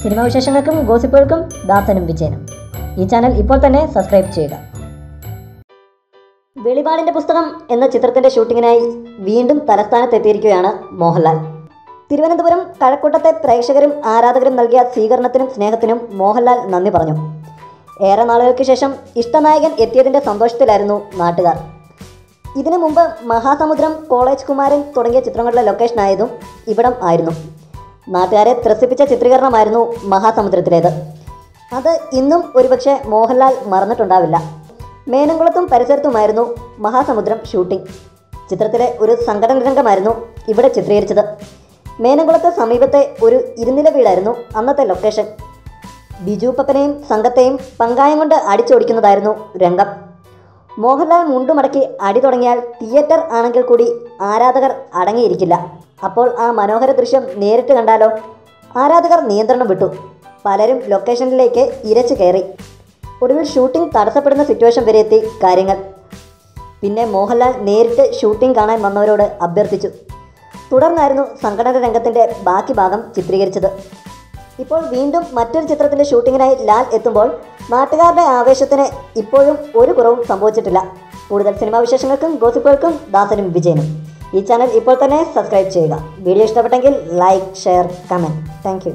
Cinema വിശേഷങ്ങൾക്കും ഗോസിപ്പുകൾക്കും ദാസനും വിജയനും. ഈ channel ഇപ്പോൾ തന്നെ സബ്സ്ക്രൈബ് ചെയ്യുക. വെളിപാടിൻ്റെ പുസ്തകം എന്ന ചിത്രത്തിൻ്റെ ഷൂട്ടിങ്ങിനായി വീണ്ടും തലസ്ഥാനത്തെത്തിയിരിക്കുകയാണ് മോഹൻലാൽ. തിരുവനന്തപുരം കഴക്കൂട്ടത്തെ പ്രേക്ഷകരും ആരാധകരും നൽകിയ സ്വീകരണത്തിനും സ്നേഹത്തിനും മോഹൻലാൽ നന്ദി പറഞ്ഞു. ഏറെ നാളുകൾക്ക് ശേഷം ഇഷ്ടനായകൻ എത്തിയതിൻ്റെ സന്തോഷത്തിലായിരുന്നു നാട്ടുകാർ. ഇതിനു മുമ്പ് മഹാസമുദ്രം, കോളേജ് കുമാരൻ തുടങ്ങിയ ചിത്രങ്ങളുടെ ലൊക്കേഷനായതും ഇവിടം ആയിരുന്നു. നാട്ടുകാരെ ത്രസിപ്പിച്ച ചിത്രീകരണമായിരുന്നു മഹാസമുദ്രത്തിലേത്. അത് ഇന്നും ഒരുപക്ഷെ മോഹൻലാൽ മറന്നിട്ടുണ്ടാവില്ല. മേനംകുളത്തും പരിസരത്തുമായിരുന്നു മഹാസമുദ്രം ഷൂട്ടിംഗ്. ചിത്രത്തിലെ ഒരു സംഘടന രംഗമായിരുന്നു ഇവിടെ ചിത്രീകരിച്ചത്. മേനംകുളത്ത് സമീപത്തെ ഒരു ഇരുനില വീടായിരുന്നു അന്നത്തെ ലൊക്കേഷൻ. ബിജു പപ്പനെയും സംഘത്തെയും പങ്കായം കൊണ്ട് അടിച്ചോടിക്കുന്നതായിരുന്നു രംഗം. മോഹൻലാൽ മുണ്ടുമടക്കി അടി തുടങ്ങിയാൽ തിയേറ്റർ ആണെങ്കിൽ കൂടി ആരാധകർ അടങ്ങിയിരിക്കില്ല. അപ്പോൾ ആ മനോഹര ദൃശ്യം നേരിട്ട് കണ്ടാലോ? ആരാധകർ നിയന്ത്രണം വിട്ടു. പലരും ലൊക്കേഷനിലേക്ക് ഇരച്ചു കയറി. ഒടുവിൽ ഷൂട്ടിംഗ് തടസ്സപ്പെടുന്ന സിറ്റുവേഷൻ വരെ എത്തി കാര്യങ്ങൾ. പിന്നെ മോഹൻലാൽ നേരിട്ട് ഷൂട്ടിംഗ് കാണാൻ വന്നവരോട് അഭ്യർത്ഥിച്ചു. തുടർന്നായിരുന്നു സംഘടന രംഗത്തിൻ്റെ ബാക്കി ഭാഗം ചിത്രീകരിച്ചത്. ഇപ്പോൾ വീണ്ടും മറ്റൊരു ചിത്രത്തിൻ്റെ ഷൂട്ടിങ്ങിനായി ലാൽ എത്തുമ്പോൾ നാട്ടുകാരുടെ ആവേശത്തിന് ഇപ്പോഴും ഒരു കുറവും സംഭവിച്ചിട്ടില്ല. കൂടുതൽ സിനിമാ വിശേഷങ്ങൾക്കും ഗോസിപ്പുകൾക്കും ദാസനും വിജയനും. ഈ ചാനൽ ഇപ്പോൾ തന്നെ സബ്സ്ക്രൈബ് ചെയ്യുക. വീഡിയോ ഇഷ്ടപ്പെട്ടെങ്കിൽ like, share, comment. Thank you.